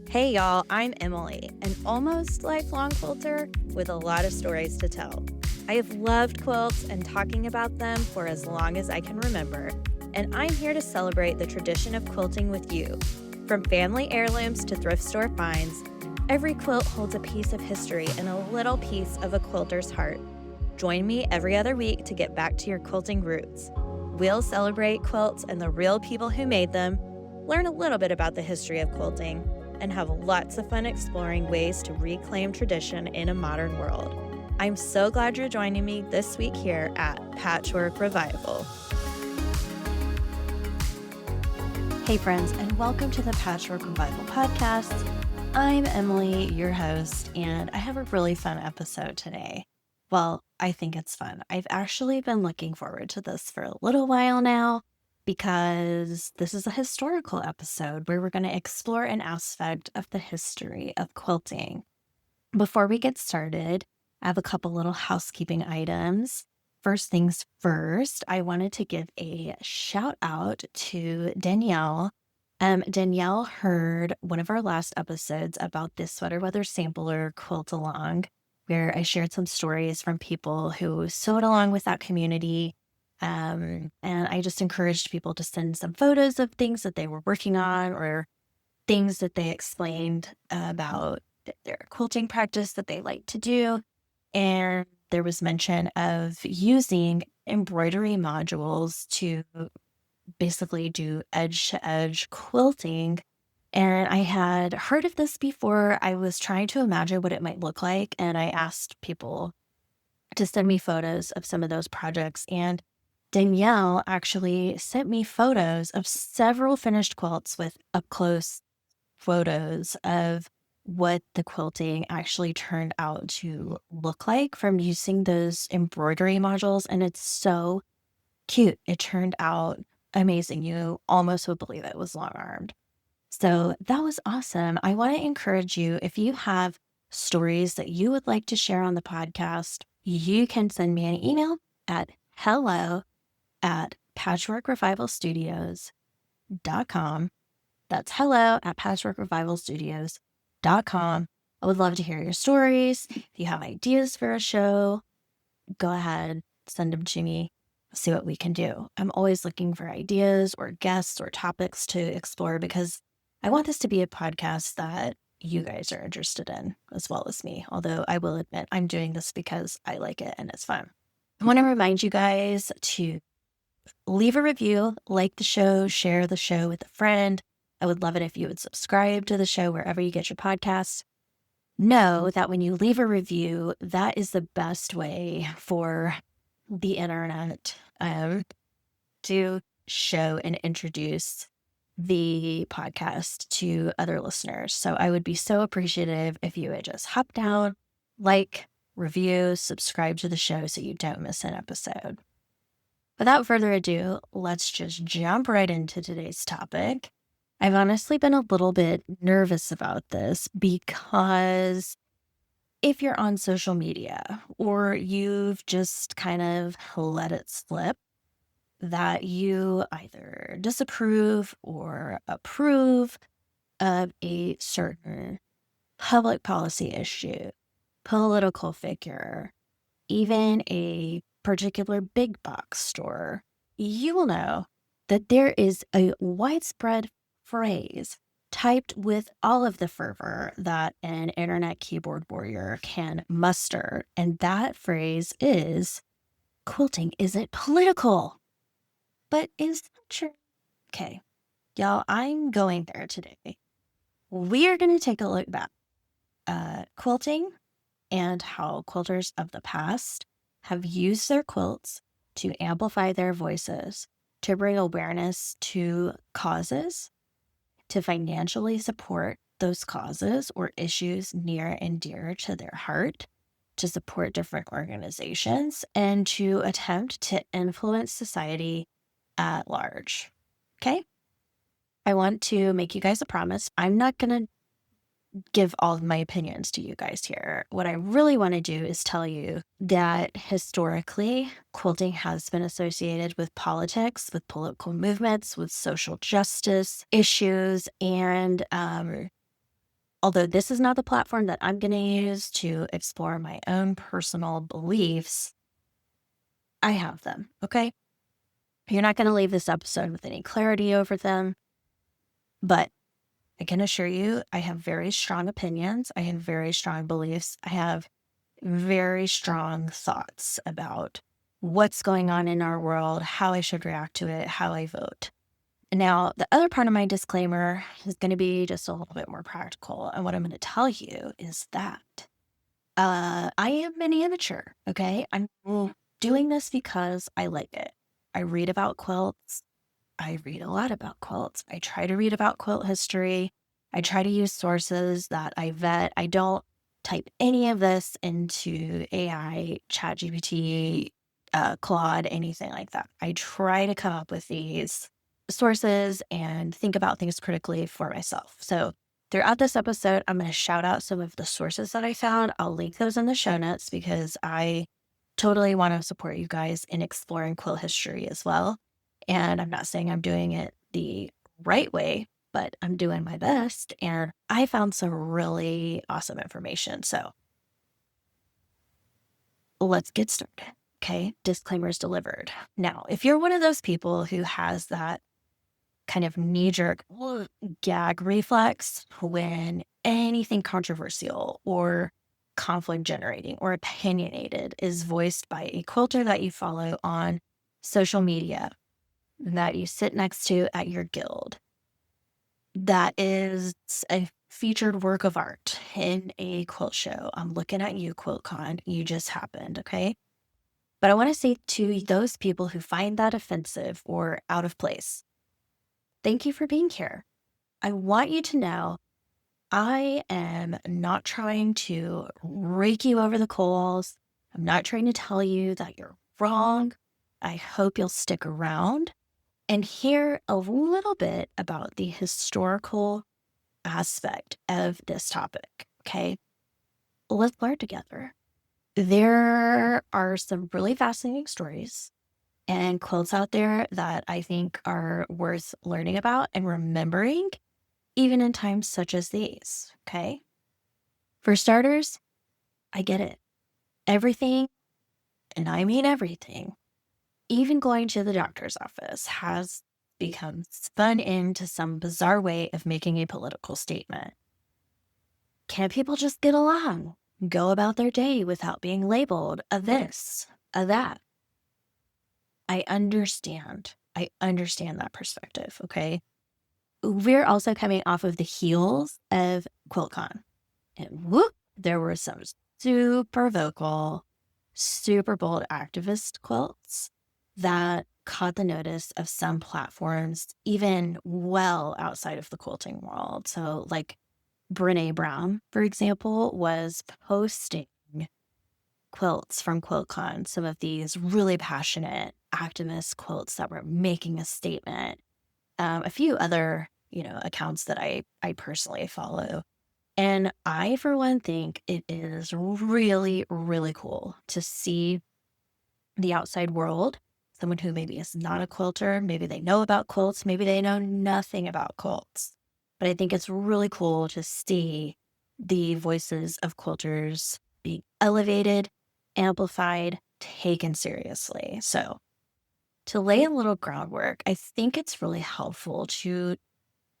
Hey y'all, I'm Emily, an almost lifelong quilter with a lot of stories to tell. I have loved quilts and talking about them for as long as I can remember, and I'm here to celebrate the tradition of quilting with you. From family heirlooms to thrift store finds, every quilt holds a piece of history and a little piece of a quilter's heart. Join me every other week to get back to your quilting roots. We'll celebrate quilts and the real people who made them, learn a little bit about the history of quilting, and have lots of fun exploring ways to reclaim tradition in a modern world. I'm so glad you're joining me this week here at Patchwork Revival. Hey friends, and welcome to the Patchwork Revival podcast. I'm Emily, your host, and I have a really fun episode today. Well, I think it's fun. I've actually been looking forward to this for a little while now, because this is a historical episode where we're going to explore an aspect of the history of quilting. Before we get started, I have a couple little housekeeping items. First things first, I wanted to give a shout out to Danielle. Danielle heard one of our last episodes about this sweater weather sampler quilt along, where I shared some stories from people who sewed along with that community. And I just encouraged people to send some photos of things that they were working on or things that they explained about their quilting practice that they like to do. And there was mention of using embroidery modules to basically do edge-to-edge quilting. And I had heard of this before. I was trying to imagine what it might look like, and I asked people to send me photos of some of those projects. And Danielle actually sent me photos of several finished quilts with up-close photos of what the quilting actually turned out to look like from using those embroidery modules. And it's so cute. It turned out amazing. You almost would believe it was long-armed. So that was awesome. I want to encourage you, if you have stories that you would like to share on the podcast, you can send me an email at hello@patchworkrevivalstudios.com. That's hello@patchworkrevivalstudios.com. I would love to hear your stories. If you have ideas for a show, go ahead, send them to me. See what we can do. I'm always looking for ideas or guests or topics to explore because I want this to be a podcast that you guys are interested in as well as me. Although I will admit I'm doing this because I like it and it's fun. I want to remind you guys to leave a review, like the show, share the show with a friend. I would love it if you would subscribe to the show wherever you get your podcasts. Know that when you leave a review, that is the best way for the internet to show and introduce the podcast to other listeners. So I would be so appreciative if you would just hop down, like, review, subscribe to the show so you don't miss an episode. Without further ado, let's just jump right into today's topic. I've honestly been a little bit nervous about this because if you're on social media or you've just kind of let it slip that you either disapprove or approve of a certain public policy issue, political figure, even a particular big box store, you will know that there is a widespread phrase typed with all of the fervor that an internet keyboard warrior can muster. And that phrase is, quilting isn't political. But is that true? Okay, y'all, I'm going there today. We are going to take a look back at quilting and how quilters of the past have used their quilts to amplify their voices, to bring awareness to causes, to financially support those causes or issues near and dear to their heart, to support different organizations, and to attempt to influence society at large. Okay? I want to make you guys a promise. I'm not going to give all of my opinions to you guys here. What I really want to do is tell you that historically, quilting has been associated with politics, with political movements, with social justice issues, and although this is not the platform that I'm going to use to explore my own personal beliefs, I have them, okay? You're not going to leave this episode with any clarity over them, but I can assure you I have very strong opinions. I have very strong beliefs. I have very strong thoughts about what's going on in our world, how I should react to it, how I vote. Now, the other part of my disclaimer is going to be just a little bit more practical. And what I'm going to tell you is that I am an amateur, okay? I'm doing this because I like it. I read about quilts. I read a lot about quilts. I try to read about quilt history. I try to use sources that I vet. I don't type any of this into AI, ChatGPT, Claude, anything like that. I try to come up with these sources and think about things critically for myself. So throughout this episode, I'm going to shout out some of the sources that I found. I'll link those in the show notes because I totally want to support you guys in exploring quilt history as well. And I'm not saying I'm doing it the right way, but I'm doing my best. And I found some really awesome information. So let's get started. Okay. Disclaimers delivered. Now, if you're one of those people who has that kind of knee-jerk gag reflex when anything controversial or conflict generating or opinionated is voiced by a quilter that you follow on social media, that you sit next to at your guild, that is a featured work of art in a quilt show. I'm looking at you, QuiltCon. You just happened, okay? But I want to say to those people who find that offensive or out of place, thank you for being here. I want you to know I am not trying to rake you over the coals. I'm not trying to tell you that you're wrong. I hope you'll stick around and hear a little bit about the historical aspect of this topic, okay? Let's learn together. There are some really fascinating stories and quilts out there that I think are worth learning about and remembering, even in times such as these, okay? For starters, I get it. Everything, and I mean everything, even going to the doctor's office has become spun into some bizarre way of making a political statement. Can't people just get along, go about their day without being labeled a this, a that? I understand. I understand that perspective, okay? We're also coming off of the heels of QuiltCon. And whoop, there were some super vocal, super bold activist quilts that caught the notice of some platforms, even well outside of the quilting world. So, like Brene Brown, for example, was posting quilts from QuiltCon, some of these really passionate activist quilts that were making a statement. A few other, accounts that I personally follow. And I, for one, think it is really, really cool to see the outside world, someone who maybe is not a quilter, maybe they know about quilts, maybe they know nothing about quilts. But I think it's really cool to see the voices of quilters being elevated, amplified, taken seriously. So to lay a little groundwork, I think it's really helpful to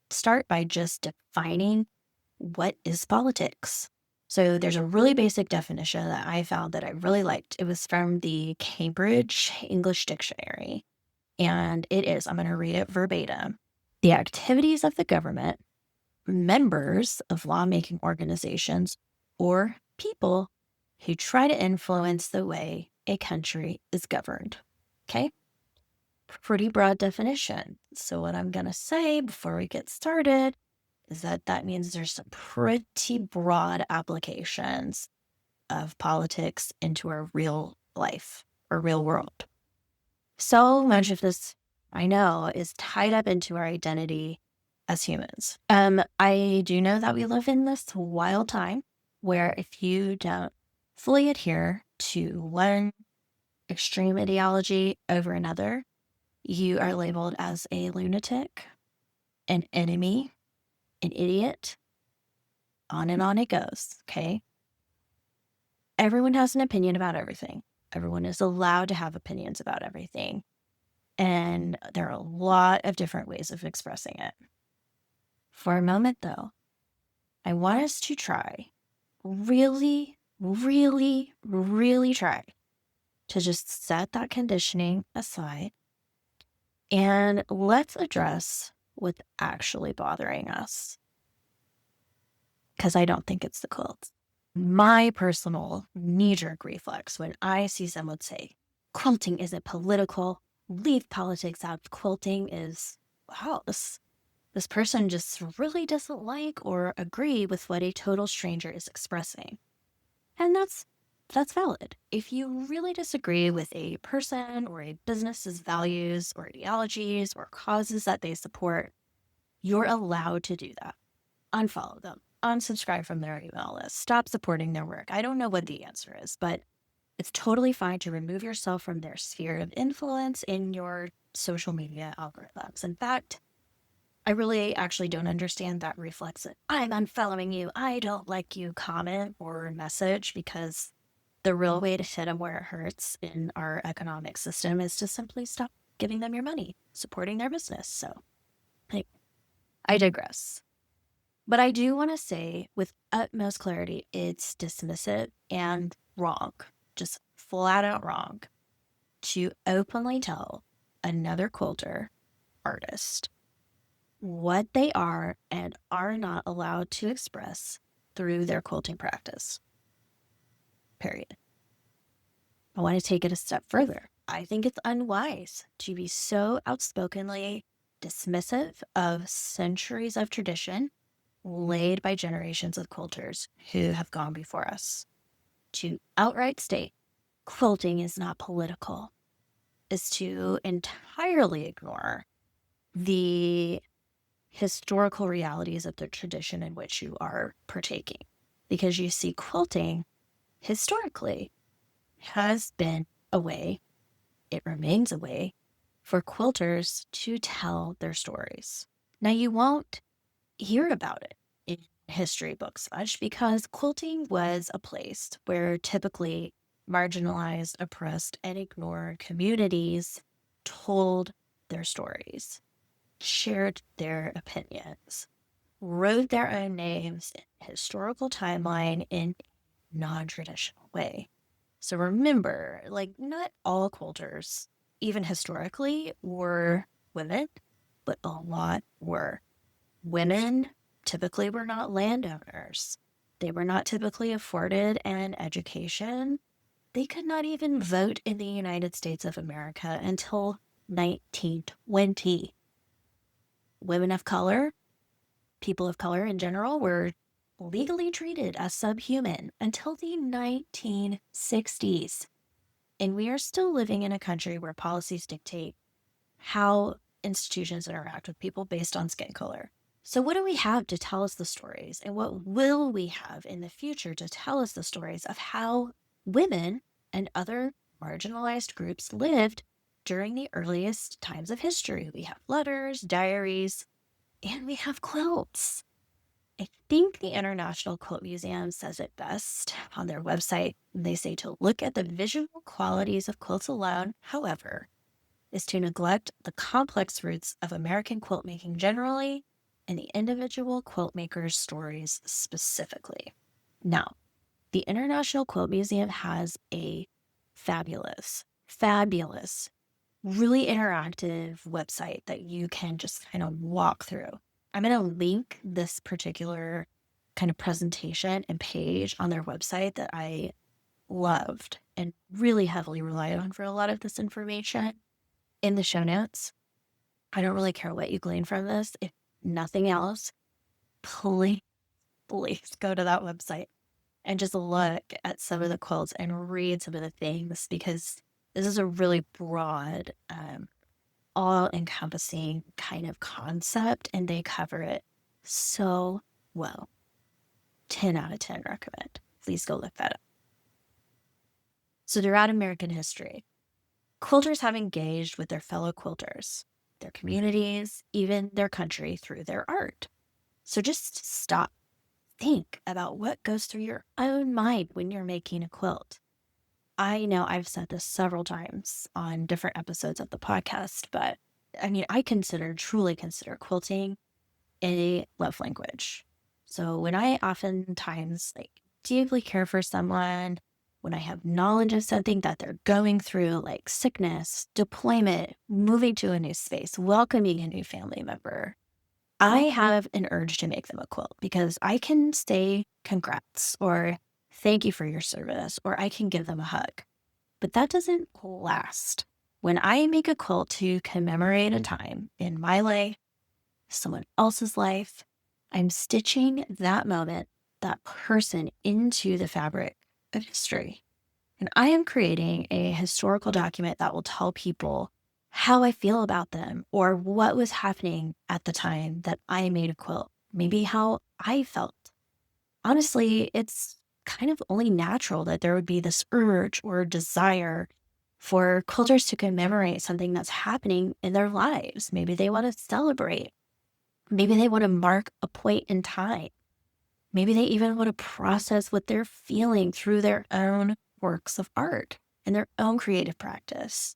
start by just defining what is politics. So there's a really basic definition that I found that I really liked. It was from the Cambridge English Dictionary. And it is, I'm going to read it verbatim. The activities of the government, members of lawmaking organizations, or people who try to influence the way a country is governed. Okay? Pretty broad definition. So what I'm going to say before we get started is that means there's some pretty broad applications of politics into our real life or real world. So much of this, I know, is tied up into our identity as humans. I do know that we live in this wild time where if you don't fully adhere to one extreme ideology over another, you are labeled as a lunatic, an enemy, an idiot, On and on it goes, okay? Everyone has an opinion about everything. Everyone is allowed to have opinions about everything. And there are a lot of different ways of expressing it. For a moment, though, I want us to try, really, really, really try to just set that conditioning aside and let's address what's actually bothering us. Because I don't think it's the quilts. My personal knee-jerk reflex when I see someone say, quilting isn't political, leave politics out, quilting is, wow, this person just really doesn't like or agree with what a total stranger is expressing. And that's valid. If you really disagree with a person or a business's values or ideologies or causes that they support, you're allowed to do that. Unfollow them, unsubscribe from their email list, stop supporting their work. I don't know what the answer is, but it's totally fine to remove yourself from their sphere of influence in your social media algorithms. In fact, I really actually don't understand that reflex that I'm unfollowing you, I don't like you comment or message, because the real way to hit them where it hurts in our economic system is to simply stop giving them your money, supporting their business. So, like, I digress. But I do want to say with utmost clarity, it's dismissive and wrong, just flat out wrong, to openly tell another quilter artist what they are and are not allowed to express through their quilting practice. Period. I want to take it a step further. I think it's unwise to be so outspokenly dismissive of centuries of tradition laid by generations of quilters who have gone before us. To outright state quilting is not political is to entirely ignore the historical realities of the tradition in which you are partaking. Because you see, quilting historically has been a way, it remains a way, for quilters to tell their stories. Now, you won't hear about it in history books much because quilting was a place where typically marginalized, oppressed, and ignored communities told their stories, shared their opinions, wrote their own names in historical timeline in a non-traditional way. So remember, like, not all quilters, even historically, were women, but a lot were. Women typically were not landowners. They were not typically afforded an education. They could not even vote in the United States of America until 1920. Women of color, people of color in general, were legally treated as subhuman until the 1960s. And we are still living in a country where policies dictate how institutions interact with people based on skin color. So what do we have to tell us the stories? And what will we have in the future to tell us the stories of how women and other marginalized groups lived during the earliest times of history? We have letters, diaries, and we have quilts. I think the International Quilt Museum says it best on their website. They say to look at the visual qualities of quilts alone, however, is to neglect the complex roots of American quilt making generally and the individual quilt makers' stories specifically. Now, the International Quilt Museum has a fabulous, really interactive website that you can just kind of walk through. I'm going to link this particular kind of presentation and page on their website that I loved and really heavily relied on for a lot of this information in the show notes. I don't really care what you glean from this. If nothing else, please go to that website and just look at some of the quilts and read some of the things, because this is a really broad, all-encompassing kind of concept, and they cover it so well. 10 out of 10 recommend. Please go look that up. So throughout American history, quilters have engaged with their fellow quilters, their communities, even their country through their art. So just stop think about what goes through your own mind when you're making a quilt. I know I've said this several times on different episodes of the podcast, but I mean, truly consider quilting a love language. So when I oftentimes deeply care for someone, when I have knowledge of something that they're going through, like sickness, deployment, moving to a new space, welcoming a new family member, I have an urge to make them a quilt because I can say congrats or thank you for your service, or I can give them a hug. But that doesn't last. When I make a quilt to commemorate a time in my life, someone else's life, I'm stitching that moment, that person into the fabric of history. And I am creating a historical document that will tell people how I feel about them or what was happening at the time that I made a quilt, maybe how I felt. Honestly, it's kind of only natural that there would be this urge or desire for quilters to commemorate something that's happening in their lives. Maybe they want to celebrate. Maybe they want to mark a point in time. Maybe they even want to process what they're feeling through their own works of art and their own creative practice.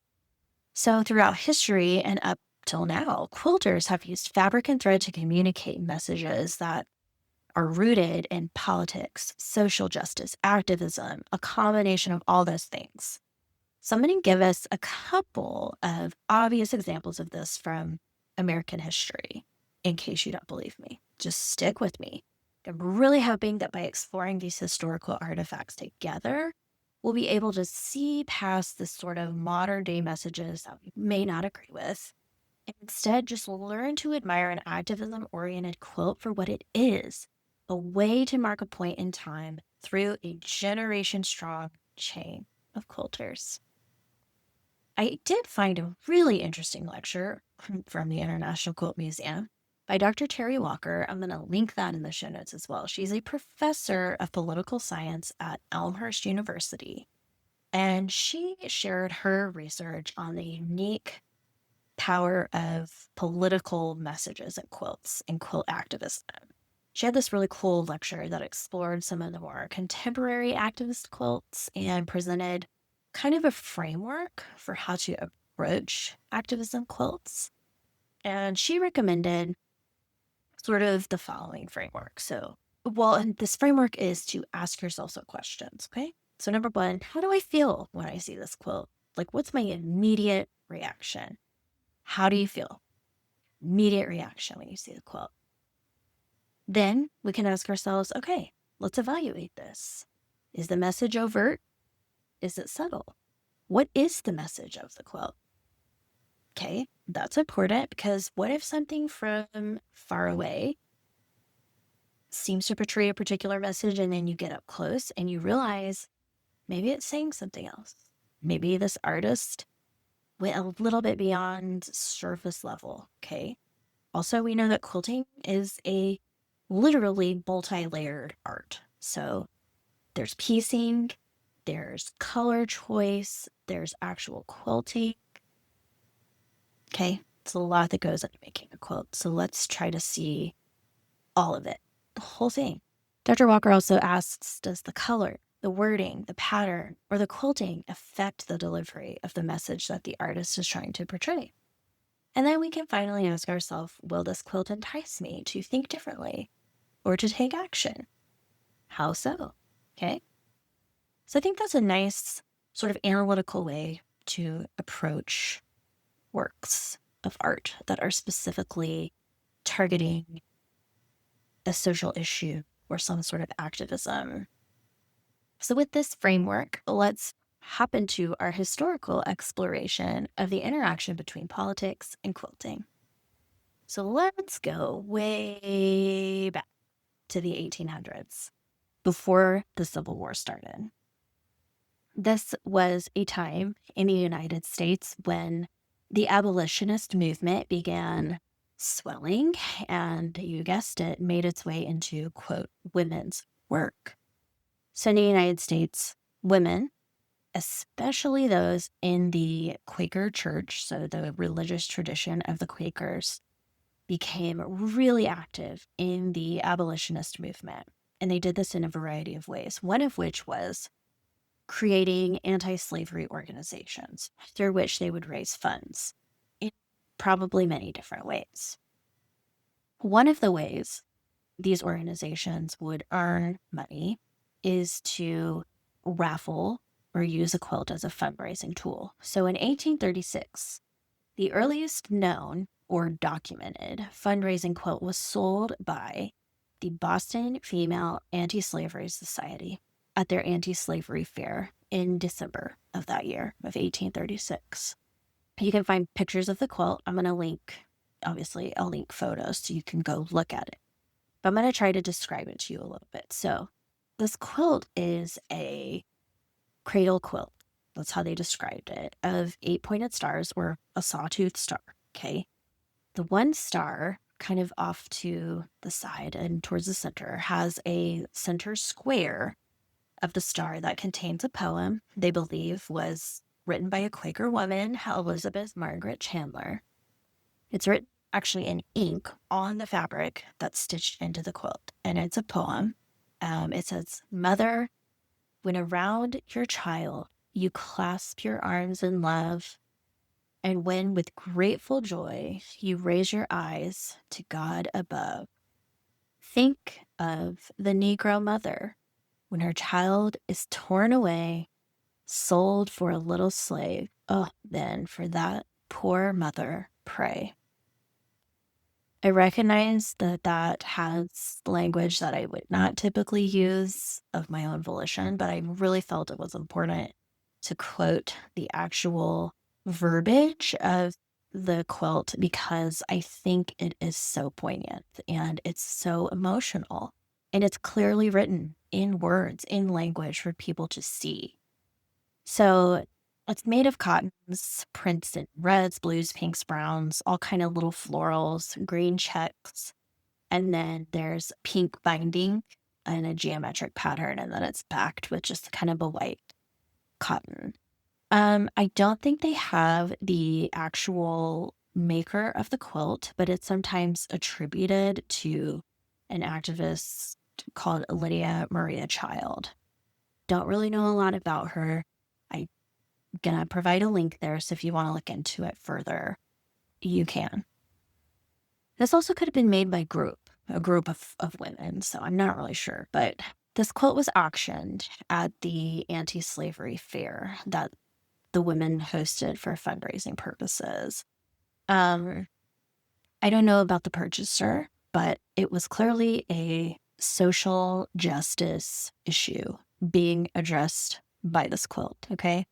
So, throughout history and up till now, quilters have used fabric and thread to communicate messages that are rooted in politics, social justice, activism, a combination of all those things. So, I'm going to give us a couple of obvious examples of this from American history, in case you don't believe me. Just stick with me. I'm really hoping that by exploring these historical artifacts together, we'll be able to see past the sort of modern day messages that we may not agree with, and instead just learn to admire an activism oriented quilt for what it is, a way to mark a point in time through a generation strong chain of quilters. I did find a really interesting lecture from the International Quilt Museum by Dr. Terry Walker. I'm going to link that in the show notes as well. She's a professor of political science at Elmhurst University, and she shared her research on the unique power of political messages in quilts and quilt activism. She had this really cool lecture that explored some of the more contemporary activist quilts and presented kind of a framework for how to approach activism quilts. And she recommended sort of the following framework. And this framework is to ask yourself some questions, okay? So, number one, how do I feel when I see this quilt? Like, what's my immediate reaction? How do you feel? Immediate reaction when you see the quilt. Then we can ask ourselves, okay, let's evaluate this. Is the message overt? Is it subtle? What is the message of the quilt? Okay, that's important because what if something from far away seems to portray a particular message and then you get up close and you realize maybe it's saying something else? Maybe this artist went a little bit beyond surface level, okay? Also, we know that quilting is a literally multi-layered art. So there's piecing, there's color choice, there's actual quilting. Okay, it's a lot that goes into making a quilt. So let's try to see all of it, the whole thing. Dr. Walker also asks, does the color, the wording, the pattern, or the quilting affect the delivery of the message that the artist is trying to portray? And then we can finally ask ourselves, will this quilt entice me to think differently or to take action? How so? Okay. So I think that's a nice sort of analytical way to approach works of art that are specifically targeting a social issue or some sort of activism. So with this framework, let's hop into our historical exploration of the interaction between politics and quilting. So let's go way back to the 1800s, before the Civil War started. This was a time in the United States when the abolitionist movement began swelling and, you guessed it, made its way into, quote, women's work. So in the United States, women, especially those in the Quaker church, so the religious tradition of the Quakers, became really active in the abolitionist movement. And they did this in a variety of ways, one of which was creating anti-slavery organizations through which they would raise funds in probably many different ways. One of the ways these organizations would earn money is to raffle or use a quilt as a fundraising tool. So in 1836, the earliest known or documented fundraising quilt was sold by the Boston Female Anti-Slavery Society at their anti-slavery fair in December of that year of 1836. You can find pictures of the quilt. I'm going to link, obviously, I'll link photos so you can go look at it. But I'm going to try to describe it to you a little bit. So this quilt is a cradle quilt. That's how they described it, of 8-pointed stars or a sawtooth star, okay? The one star kind of off to the side and towards the center has a center square of the star that contains a poem they believe was written by a Quaker woman, Elizabeth Margaret Chandler. It's written actually in ink on the fabric that's stitched into the quilt, and it's a poem. It says, "Mother, when around your child you clasp your arms in love, and when with grateful joy you raise your eyes to God above, think of the Negro mother when her child is torn away, sold for a little slave. Oh, then for that poor mother pray." I recognize that that has language that I would not typically use of my own volition, but I really felt it was important to quote the actual verbiage of the quilt because I think it is so poignant and it's so emotional. And it's clearly written in words, in language for people to see. So it's made of cottons, prints in reds, blues, pinks, browns, all kind of little florals, green checks. And then there's pink binding and a geometric pattern. And then it's backed with just kind of a white cotton. I don't think they have the actual maker of the quilt, but it's sometimes attributed to an activist called Lydia Maria Child. Don't really know a lot about her. I'm gonna provide a link there, so if you want to look into it further, you can. This also could have been made by a group of women, so I'm not really sure. But this quilt was auctioned at the anti-slavery fair that the women hosted for fundraising purposes. I don't know about the purchaser, but it was clearly a social justice issue being addressed by this quilt, okay?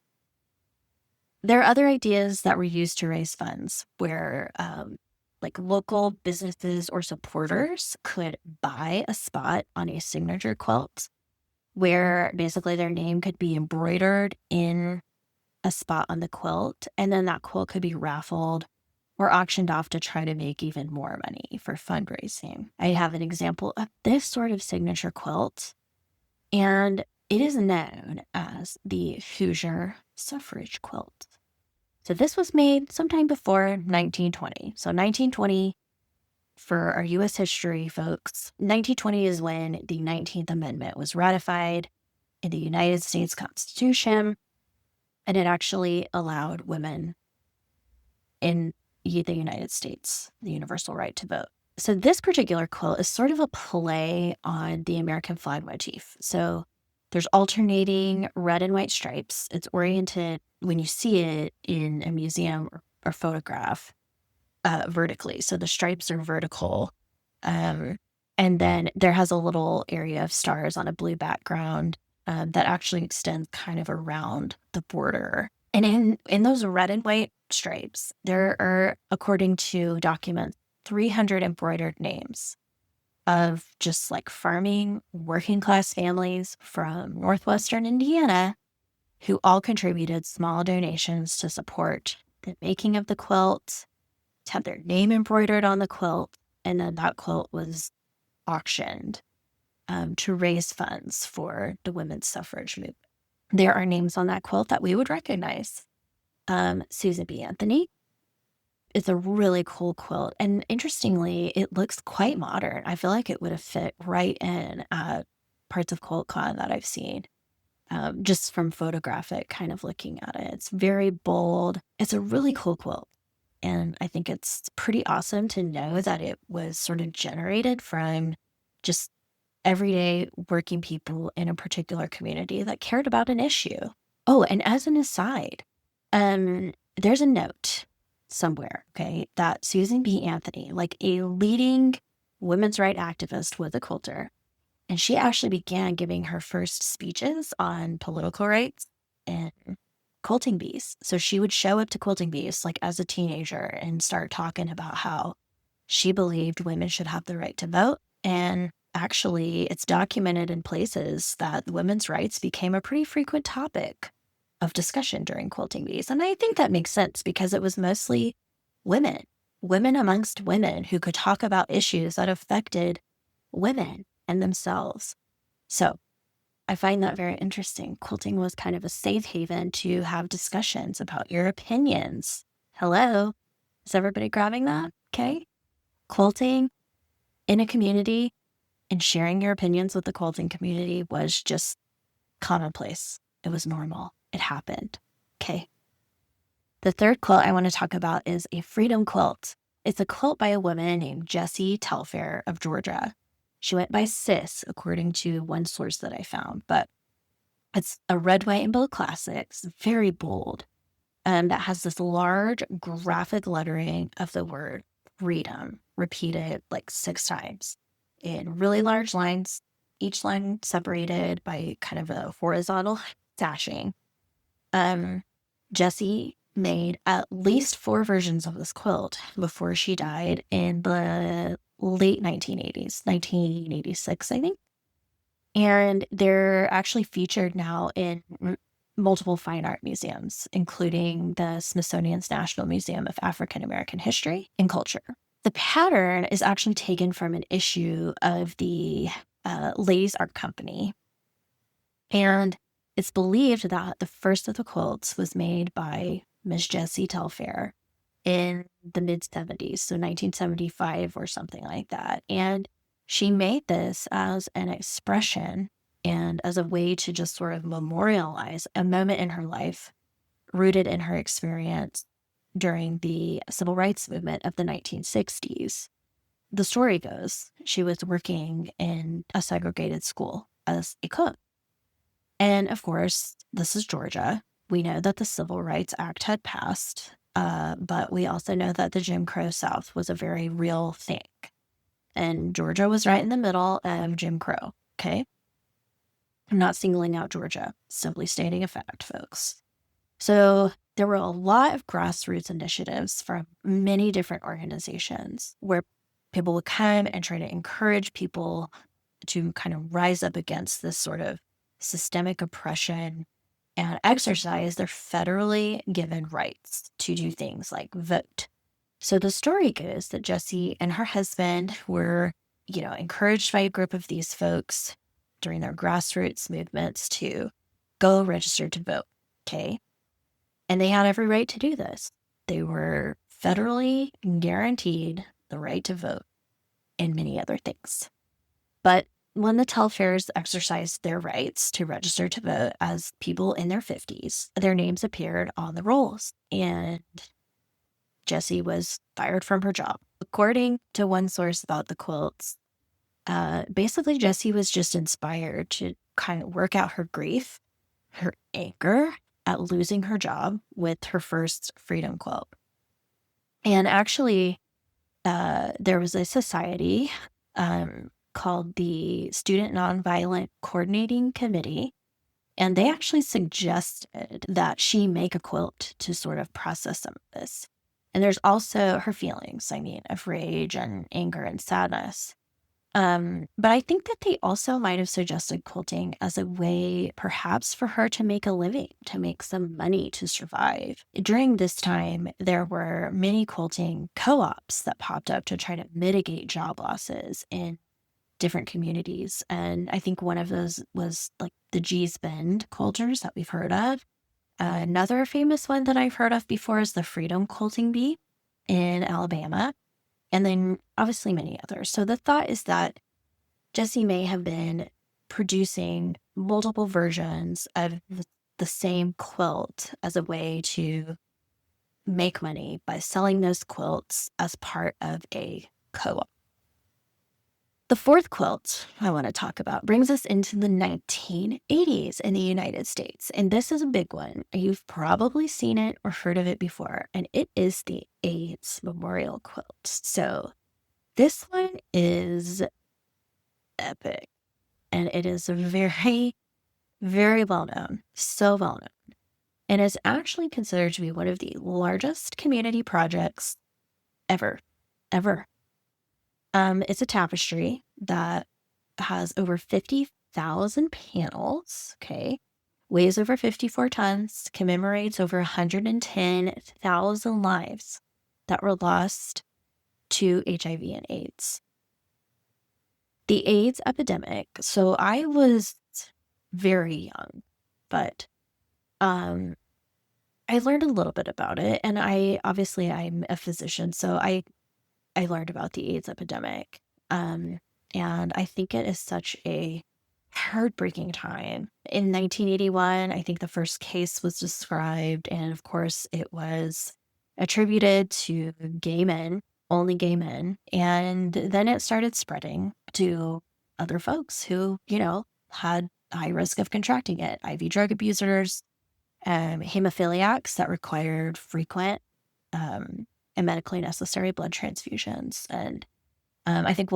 There are other ideas that were used to raise funds where like local businesses or supporters could buy a spot on a signature quilt where basically their name could be embroidered in a spot on the quilt, and then that quilt could be raffled or auctioned off to try to make even more money for fundraising. I have an example of this sort of signature quilt, and it is known as the Hoosier Suffrage Quilt. So this was made sometime before 1920. So 1920, for our U.S. history folks, 1920 is when the 19th Amendment was ratified in the United States Constitution, and it actually allowed women in the United States the universal right to vote. So this particular quilt is sort of a play on the American flag motif. So there's alternating red and white stripes. It's oriented, when you see it in a museum or photograph, vertically. So the stripes are vertical. And then there has a little area of stars on a blue background that actually extends kind of around the border. And in those red and white stripes, there are, according to documents, 300 embroidered names of just like farming, working class families from northwestern Indiana who all contributed small donations to support the making of the quilt, to have their name embroidered on the quilt, and then that quilt was auctioned to raise funds for the women's suffrage movement. There are names on that quilt that we would recognize. Susan B. Anthony. It's a really cool quilt. And interestingly, it looks quite modern. I feel like it would have fit right in at parts of QuiltCon that I've seen, just from photographic kind of looking at it. It's very bold. It's a really cool quilt. And I think it's pretty awesome to know that it was sort of generated from just everyday working people in a particular community that cared about an issue. Oh, and as an aside, there's a note somewhere, okay, that Susan B. Anthony, like a leading women's rights activist, was a quilter. And she actually began giving her first speeches on political rights and quilting bees. So she would show up to quilting bees like as a teenager and start talking about how she believed women should have the right to vote. And actually, it's documented in places that women's rights became a pretty frequent topic of discussion during quilting bees. And I think that makes sense because it was mostly women, women amongst women who could talk about issues that affected women and themselves. So I find that very interesting. Quilting was kind of a safe haven to have discussions about your opinions. Hello? Is everybody grabbing that? Okay. Quilting in a community and sharing your opinions with the quilting community was just commonplace. It was normal. It happened. Okay. The third quilt I want to talk about is a Freedom Quilt. It's a quilt by a woman named Jessie Telfair of Georgia. She went by Sis, according to one source that I found, but it's a red, white, and blue classics, very bold, that has this large graphic lettering of the word freedom, repeated like 6 times in really large lines, each line separated by kind of a horizontal dashing. Jessie made at least 4 versions of this quilt before she died in the late 1980s, 1986, I think. And they're actually featured now in multiple fine art museums, including the Smithsonian's National Museum of African American History and Culture. The pattern is actually taken from an issue of the Ladies Art Company. And it's believed that the first of the quilts was made by Miss Jessie Telfair in the mid-70s, so 1975 or something like that. And she made this as an expression and as a way to just sort of memorialize a moment in her life rooted in her experience during the civil rights movement of the 1960s. The story goes she was working in a segregated school as a cook. And of course, this is Georgia. We know that the Civil Rights Act had passed, but we also know that the Jim Crow South was a very real thing. And Georgia was right in the middle of Jim Crow, okay? I'm not singling out Georgia, simply stating a fact, folks. So there were a lot of grassroots initiatives from many different organizations where people would come and try to encourage people to kind of rise up against this sort of systemic oppression and exercise their federally given rights to do things like vote. So the story goes that Jessie and her husband were, encouraged by a group of these folks during their grassroots movements to go register to vote, okay? And they had every right to do this. They were federally guaranteed the right to vote and many other things. But when the Telfairs exercised their rights to register to vote as people in their 50s, their names appeared on the rolls, and Jessie was fired from her job. According to one source about the quilts, basically Jessie was just inspired to kind of work out her grief, her anger at losing her job with her first Freedom Quilt. And actually, there was a society called the Student Nonviolent Coordinating Committee, and they actually suggested that she make a quilt to sort of process some of this. And there's also her feelings, of rage and anger and sadness. But I think that they also might have suggested quilting as a way, perhaps, for her to make a living, to make some money to survive. During this time, there were many quilting co-ops that popped up to try to mitigate job losses in different communities. And I think one of those was like the G's Bend quilters that we've heard of. Another famous one that I've heard of before is the Freedom Quilting Bee in Alabama. And then obviously many others. So the thought is that Jessie may have been producing multiple versions of the same quilt as a way to make money by selling those quilts as part of a co-op. The fourth quilt I want to talk about brings us into the 1980s in the United States. And this is a big one. You've probably seen it or heard of it before, and it is the AIDS Memorial Quilt. So this one is epic, and it is very, very well known. So well known. And is actually considered to be one of the largest community projects ever. It's a tapestry that has over 50,000 panels, okay, weighs over 54 tons, commemorates over 110,000 lives that were lost to HIV and AIDS. The AIDS epidemic, so I was very young, but I learned a little bit about it, and I'm a physician, so I learned about the AIDS epidemic. And I think it is such a heartbreaking time. In 1981, I think the first case was described, and of course, it was attributed to gay men, only gay men. And then it started spreading to other folks who, had high risk of contracting it, IV drug abusers, hemophiliacs that required frequent and medically necessary blood transfusions. And I think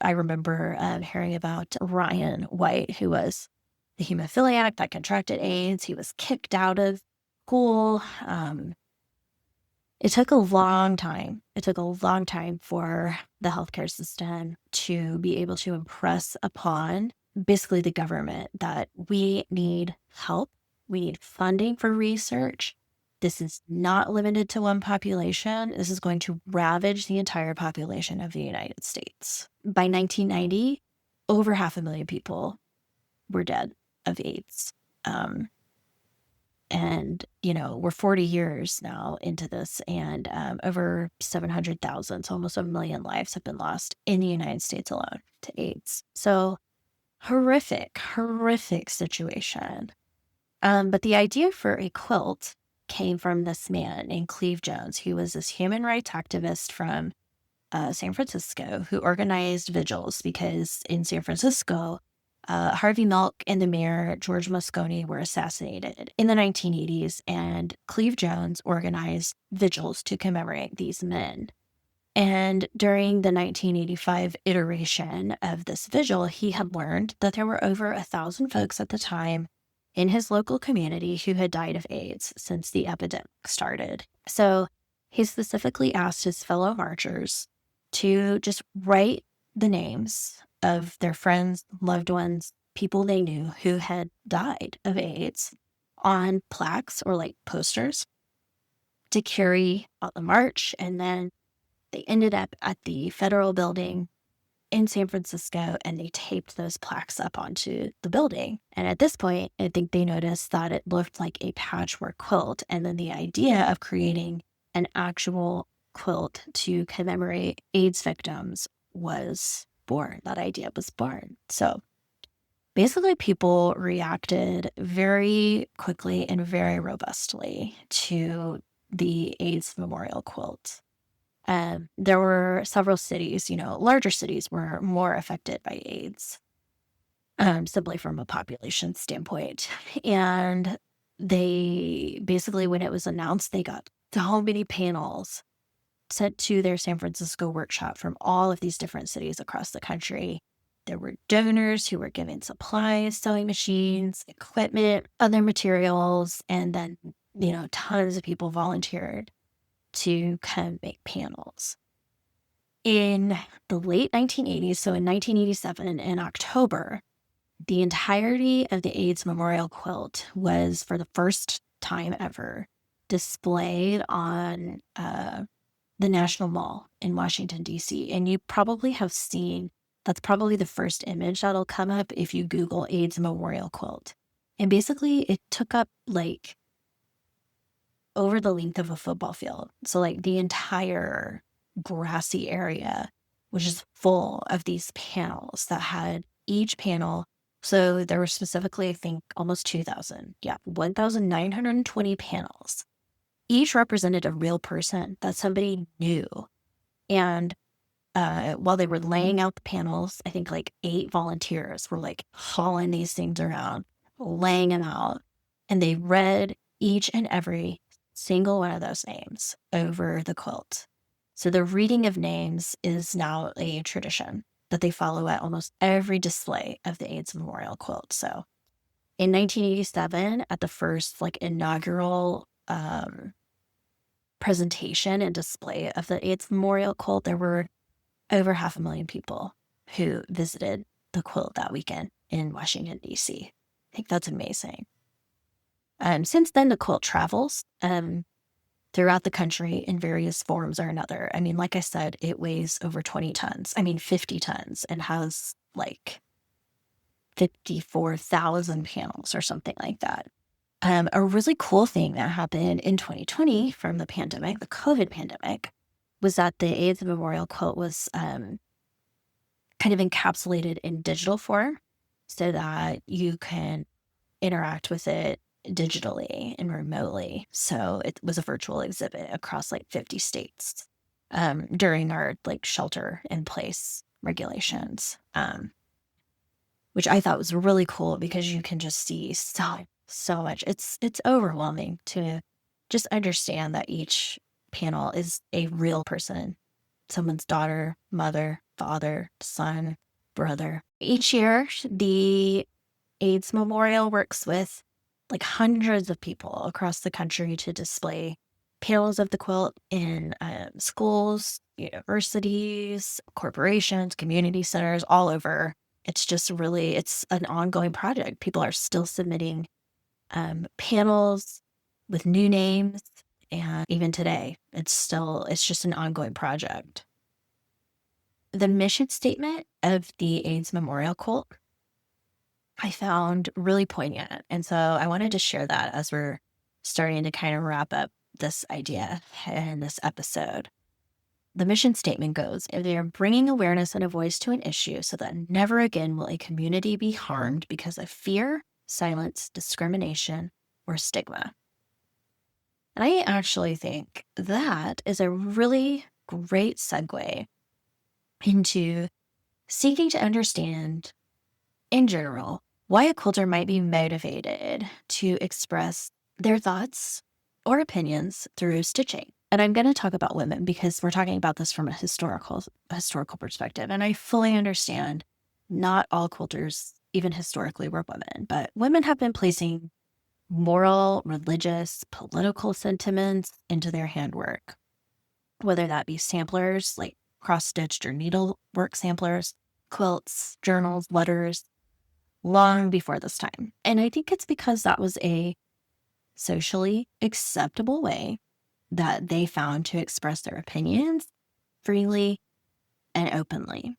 I remember hearing about Ryan White, who was the hemophiliac that contracted AIDS. He was kicked out of school. It took a long time. It took a long time for the healthcare system to be able to impress upon basically the government that we need help. We need funding for research. This is not limited to one population. This is going to ravage the entire population of the United States. By 1990, over 500,000 people were dead of AIDS. And, we're 40 years now into this, and over 700,000, so almost 1 million lives have been lost in the United States alone to AIDS. So horrific situation. But the idea for a quilt came from this man named Cleve Jones, who was this human rights activist from San Francisco who organized vigils because in San Francisco, Harvey Milk and the mayor, George Moscone, were assassinated in the 1980s, and Cleve Jones organized vigils to commemorate these men. And during the 1985 iteration of this vigil, he had learned that there were over 1,000 folks at the time in his local community who had died of AIDS since the epidemic started. So he specifically asked his fellow marchers to just write the names of their friends, loved ones, people they knew who had died of AIDS on plaques or like posters to carry on the march. And then they ended up at the federal building in San Francisco, and they taped those plaques up onto the building. And at this point, I think they noticed that it looked like a patchwork quilt. And then the idea of creating an actual quilt to commemorate AIDS victims was born. That idea was born. So basically, people reacted very quickly and very robustly to the AIDS Memorial Quilt. There were several cities, larger cities were more affected by AIDS, simply from a population standpoint. And they basically, when it was announced, they got so many panels sent to their San Francisco workshop from all of these different cities across the country. There were donors who were given supplies, sewing machines, equipment, other materials, and then, tons of people volunteered to come make panels. In the late 1980s, so in 1987, in October, the entirety of the AIDS Memorial Quilt was, for the first time ever, displayed on the National Mall in Washington, D.C. And you probably have seen, that's probably the first image that'll come up if you Google AIDS Memorial Quilt. And basically, it took up over the length of a football field. So the entire grassy area was just full of these panels that had each panel So there were specifically, I think, almost 2,000. Yeah, 1,920 panels. Each represented a real person that somebody knew. And while they were laying out the panels, I think like 8 volunteers were like hauling these things around, laying them out. And they read each and every single one of those names over the quilt. So the reading of names is now a tradition that they follow at almost every display of the AIDS Memorial Quilt. So in 1987, at the first like inaugural presentation and display of the AIDS Memorial Quilt, there were over 500,000 people who visited the quilt that weekend in Washington, D.C. I think that's amazing. Since then, the quilt travels throughout the country in various forms or another. I mean, like I said, it weighs over 20 tons. I mean, 50 tons and has like 54,000 panels or something like that. A really cool thing that happened in 2020 from the pandemic, the COVID pandemic, was that the AIDS Memorial Quilt was kind of encapsulated in digital form so that you can interact with it digitally and remotely. So it was a virtual exhibit across like 50 states during our like shelter in place regulations, which I thought was really cool because you can just see so much. It's overwhelming to just understand that each panel is a real person, someone's daughter, mother, father, son, brother. Each year, the AIDS Memorial works with like hundreds of people across the country to display panels of the quilt in schools, universities, corporations, community centers, all over. It's just really, it's an ongoing project. People are still submitting panels with new names. And even today, it's just an ongoing project. The mission statement of the AIDS Memorial Quilt I found really poignant. And so I wanted to share that as we're starting to kind of wrap up this idea and this episode. The mission statement goes, if they are bringing awareness and a voice to an issue so that never again will a community be harmed because of fear, silence, discrimination, or stigma. And I actually think that is a really great segue into seeking to understand, in general, why a quilter might be motivated to express their thoughts or opinions through stitching. And I'm going to talk about women because we're talking about this from a historical perspective. And I fully understand not all quilters, even historically, were women, but women have been placing moral, religious, political sentiments into their handwork, whether that be samplers like cross-stitched or needlework samplers, quilts, journals, letters, long before this time. And I think it's because that was a socially acceptable way that they found to express their opinions freely and openly.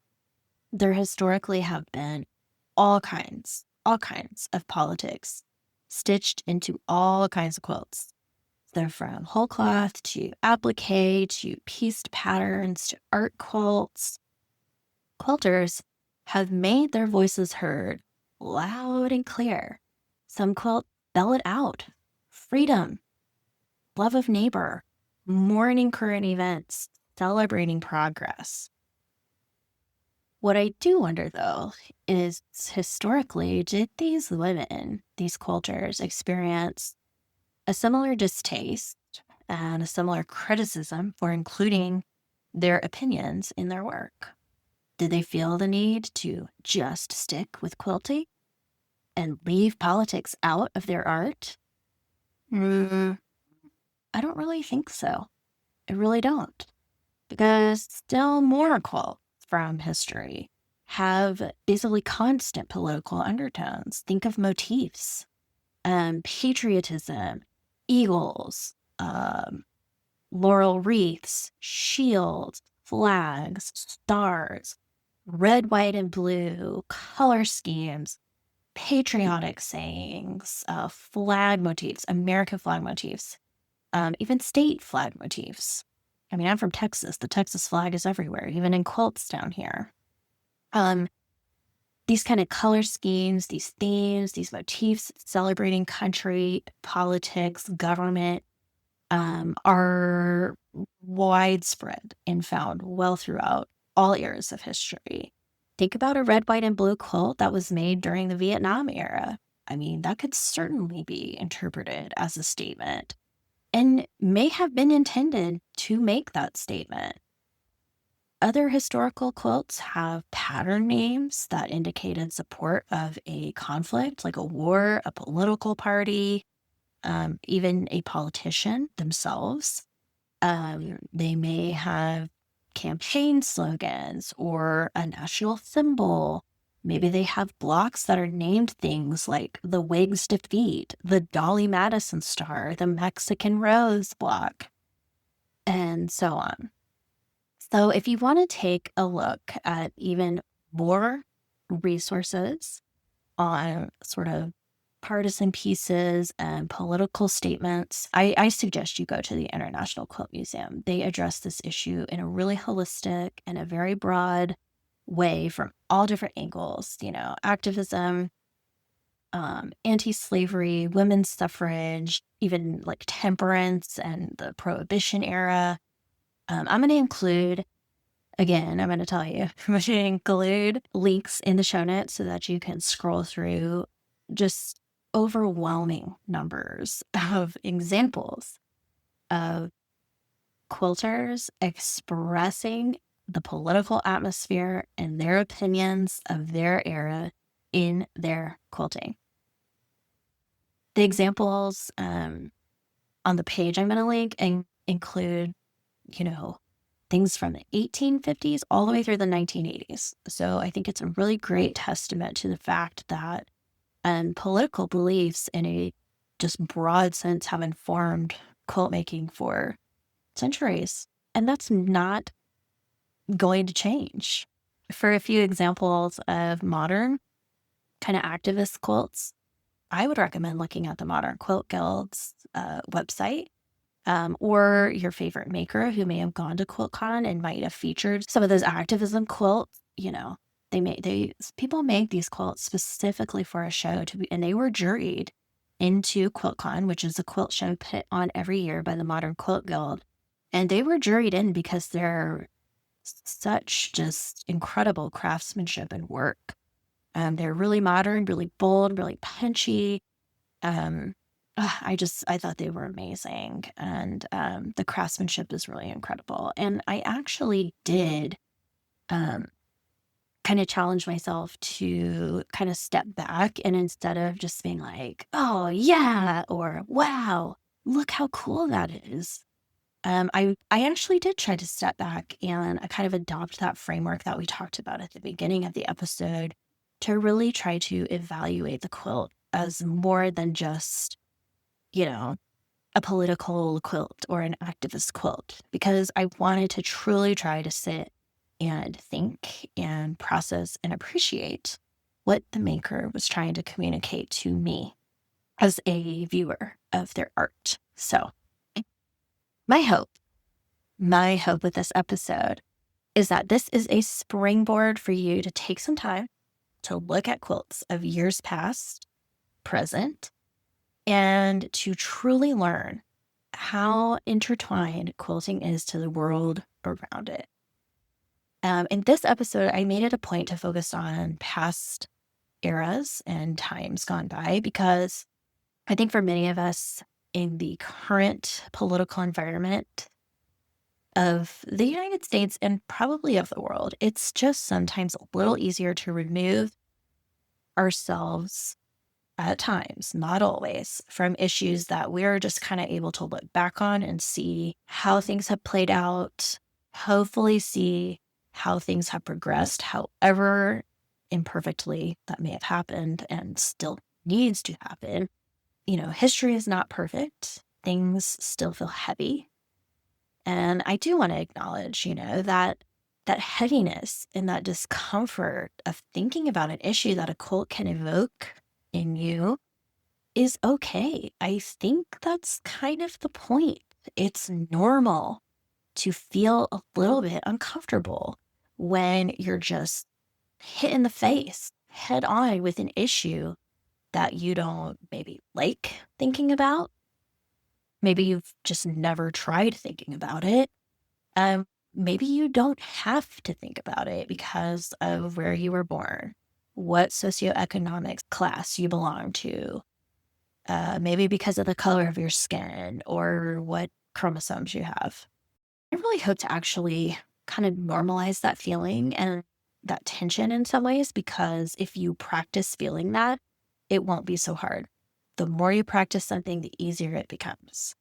There historically have been all kinds of politics stitched into all kinds of quilts. So from whole cloth to applique to pieced patterns to art quilts, quilters have made their voices heard loud and clear. Some quilts spell it out. Freedom, love of neighbor, mourning current events, celebrating progress. What I do wonder, though, is historically, did these women, these quilters, experience a similar distaste and a similar criticism for including their opinions in their work? Did they feel the need to just stick with quilting and leave politics out of their art? I don't really think so. I really don't. Because still more quotes from history have basically constant political undertones. Think of motifs, patriotism, eagles, laurel wreaths, shields, flags, stars, red, white, and blue, color schemes, patriotic sayings, flag motifs, American flag motifs, even state flag motifs. I mean, I'm from Texas. The Texas flag is everywhere, even in quilts down here. these kind of color schemes, these themes, these motifs celebrating country, politics, government, are widespread and found well throughout all eras of history. Think about a red, white, and blue quilt that was made during the Vietnam era. I mean, that could certainly be interpreted as a statement and may have been intended to make that statement. Other historical quilts have pattern names that indicated support of a conflict, like a war, a political party, even a politician themselves. They may have campaign slogans or a national symbol. Maybe they have blocks that are named things like the Whigs' defeat, the Dolly Madison Star, the Mexican Rose block, and so on. So if you want to take a look at even more resources on sort of partisan pieces and political statements, I suggest you go to the International Quilt Museum. They address this issue in a really holistic and a very broad way from all different angles, activism, anti-slavery, women's suffrage, even like temperance and the Prohibition era. I'm going to include Again, I'm going to tell you, I'm going to include links in the show notes so that you can scroll through just overwhelming numbers of examples of quilters expressing the political atmosphere and their opinions of their era in their quilting. The examples on the page I'm going to link include, things from the 1850s all the way through the 1980s. So I think it's a really great testament to the fact that political beliefs in a just broad sense have informed quilt making for centuries. And that's not going to change. For a few examples of modern kind of activist quilts, I would recommend looking at the Modern Quilt Guild's website. Or your favorite maker who may have gone to QuiltCon and might have featured some of those activism quilts. People make these quilts specifically for a show and they were juried into QuiltCon, which is a quilt show put on every year by the Modern Quilt Guild. And they were juried in because they're such just incredible craftsmanship and work. They're really modern, really bold, really punchy. I thought they were amazing, and the craftsmanship is really incredible. And I actually did kind of challenge myself to kind of step back, and instead of just being like, oh yeah, or wow, look how cool that is. I actually did try to step back and I kind of adopt that framework that we talked about at the beginning of the episode to really try to evaluate the quilt as more than just a political quilt or an activist quilt, because I wanted to truly try to sit and think and process and appreciate what the maker was trying to communicate to me as a viewer of their art. So my hope with this episode is that this is a springboard for you to take some time to look at quilts of years past, present, and to truly learn how intertwined quilting is to the world around it. In this episode, I made it a point to focus on past eras and times gone by, because I think for many of us in the current political environment of the United States and probably of the world, it's just sometimes a little easier to remove ourselves at times, not always, from issues that we're just kind of able to look back on and see how things have played out, hopefully see how things have progressed, however imperfectly that may have happened and still needs to happen. History is not perfect. Things still feel heavy. And I do want to acknowledge, that heaviness and that discomfort of thinking about an issue that a quilt can evoke in you is okay. I think that's kind of the point. It's normal to feel a little bit uncomfortable when you're just hit in the face head on with an issue that you don't maybe like thinking about. Maybe you've just never tried thinking about it. Um, Maybe you don't have to think about it because of where you were born, what socioeconomic class you belong to, maybe because of the color of your skin or what chromosomes you have. I really hope to actually kind of normalize that feeling and that tension in some ways, because if you practice feeling that, it won't be so hard. The more you practice something, the easier it becomes.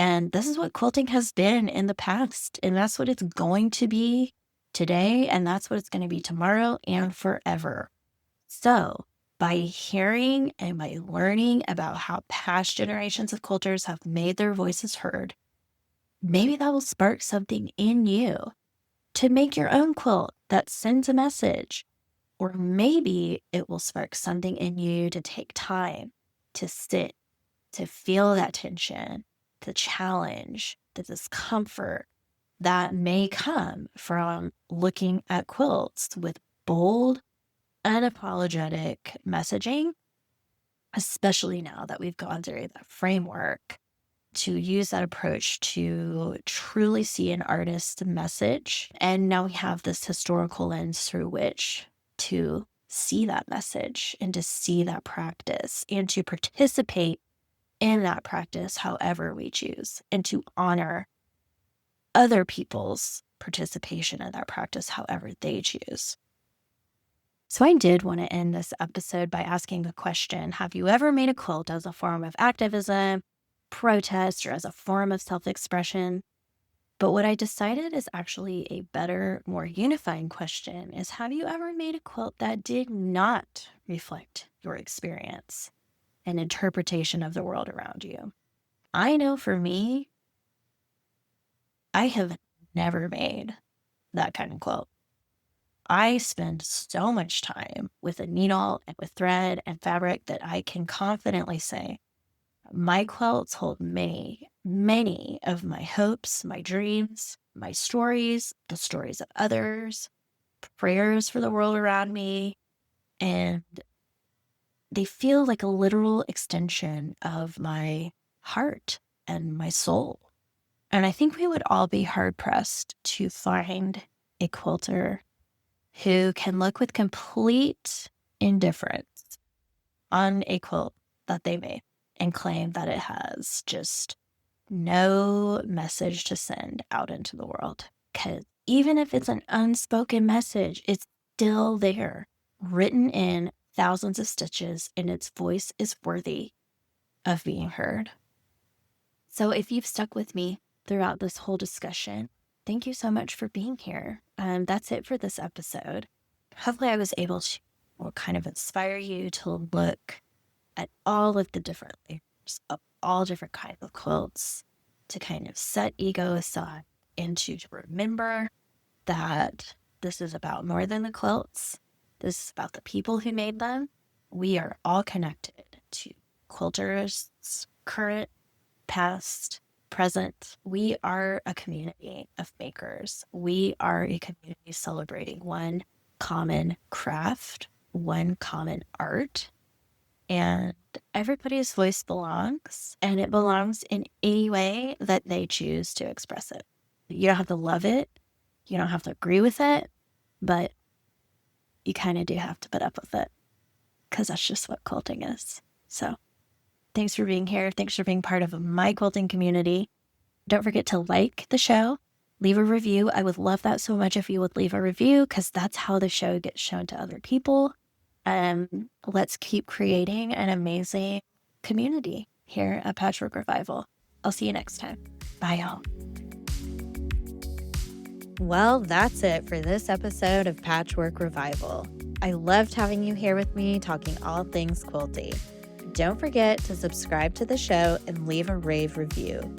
And this is what quilting has been in the past, and that's what it's going to be today, and that's what it's going to be tomorrow and forever. So, by hearing and by learning about how past generations of quilters have made their voices heard, maybe that will spark something in you to make your own quilt that sends a message. Or maybe it will spark something in you to take time to sit, to feel that tension, the challenge, the discomfort that may come from looking at quilts with bold, unapologetic messaging, especially now that we've gone through that framework, to use that approach to truly see an artist's message. And now we have this historical lens through which to see that message and to see that practice and to participate in that practice however we choose, and to honor other people's participation in that practice however they choose. So I did want to end this episode by asking a question. Have you ever made a quilt as a form of activism, protest, or as a form of self-expression? But what I decided is actually a better, more unifying question is, have you ever made a quilt that did not reflect your experience and interpretation of the world around you? I know for me, I have never made that kind of quilt. I spend so much time with a needle and with thread and fabric that I can confidently say my quilts hold many, many of my hopes, my dreams, my stories, the stories of others, prayers for the world around me, and they feel like a literal extension of my heart and my soul. And I think we would all be hard-pressed to find a quilter who can look with complete indifference on a quilt that they made and claim that it has just no message to send out into the world. Because even if it's an unspoken message, it's still there, written in thousands of stitches, and its voice is worthy of being heard. So if you've stuck with me throughout this whole discussion, thank you so much for being here. That's it for this episode. Hopefully I was able to kind of inspire you to look at all of the different layers of all different kinds of quilts, to kind of set ego aside and to remember that this is about more than the quilts. This is about the people who made them. We are all connected to quilters, current, past, present. We are a community of makers. We are a community celebrating one common craft, one common art, and everybody's voice belongs, and it belongs in any way that they choose to express it. You don't have to love it. You don't have to agree with it, but you kind of do have to put up with it, because that's just what quilting is. So thanks for being here. Thanks for being part of my quilting community. Don't forget to like the show, leave a review. I would love that so much if you would leave a review, because that's how the show gets shown to other people. Let's keep creating an amazing community here at Patchwork Revival. I'll see you next time. Bye, y'all. Well, that's it for this episode of Patchwork Revival. I loved having you here with me talking all things quilty. Don't forget to subscribe to the show and leave a rave review.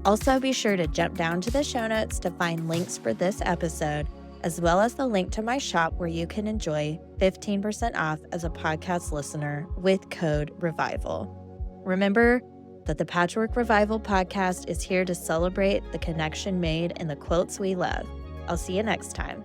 Also, be sure to jump down to the show notes to find links for this episode, as well as the link to my shop where you can enjoy 15% off as a podcast listener with code REVIVAL. Remember that the Patchwork Revival podcast is here to celebrate the connection made in the quilts we love. I'll see you next time.